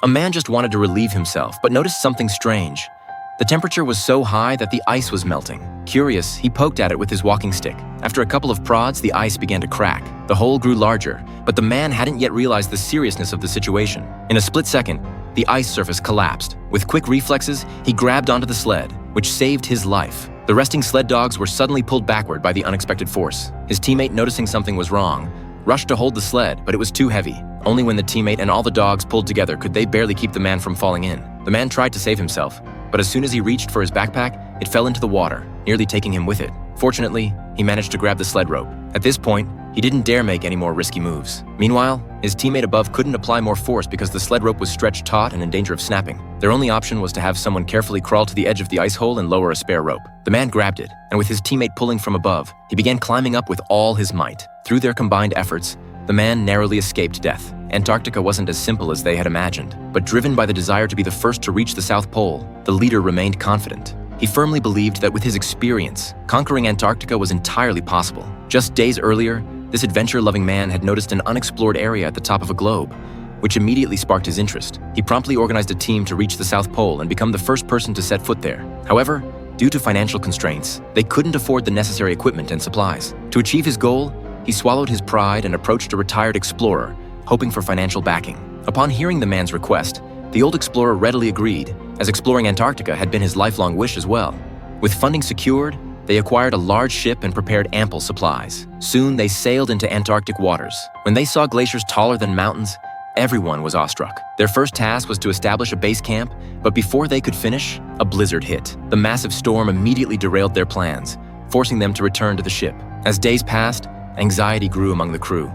A man just wanted to relieve himself, but noticed something strange. The temperature was so high that the ice was melting. Curious, he poked at it with his walking stick. After a couple of prods, the ice began to crack. The hole grew larger, but the man hadn't yet realized the seriousness of the situation. In a split second, the ice surface collapsed. With quick reflexes, he grabbed onto the sled, which saved his life. The resting sled dogs were suddenly pulled backward by the unexpected force. His teammate, noticing something was wrong, rushed to hold the sled, but it was too heavy. Only when the teammate and all the dogs pulled together could they barely keep the man from falling in. The man tried to save himself, but as soon as he reached for his backpack, it fell into the water, nearly taking him with it. Fortunately, he managed to grab the sled rope. At this point, he didn't dare make any more risky moves. Meanwhile, his teammate above couldn't apply more force because the sled rope was stretched taut and in danger of snapping. Their only option was to have someone carefully crawl to the edge of the ice hole and lower a spare rope. The man grabbed it, and with his teammate pulling from above, he began climbing up with all his might. Through their combined efforts, the man narrowly escaped death. Antarctica wasn't as simple as they had imagined, but driven by the desire to be the first to reach the South Pole, the leader remained confident. He firmly believed that with his experience, conquering Antarctica was entirely possible. Just days earlier, this adventure-loving man had noticed an unexplored area at the top of a globe, which immediately sparked his interest. He promptly organized a team to reach the South Pole and become the first person to set foot there. However, due to financial constraints, they couldn't afford the necessary equipment and supplies. To achieve his goal, he swallowed his pride and approached a retired explorer, hoping for financial backing. Upon hearing the man's request, the old explorer readily agreed, as exploring Antarctica had been his lifelong wish as well. With funding secured, they acquired a large ship and prepared ample supplies. Soon, they sailed into Antarctic waters. When they saw glaciers taller than mountains, everyone was awestruck. Their first task was to establish a base camp, but before they could finish, a blizzard hit. The massive storm immediately derailed their plans, forcing them to return to the ship. As days passed, anxiety grew among the crew.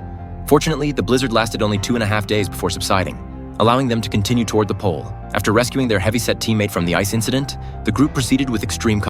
Fortunately, the blizzard lasted only 2.5 days before subsiding, allowing them to continue toward the pole. After rescuing their heavyset teammate from the ice incident, the group proceeded with extreme caution.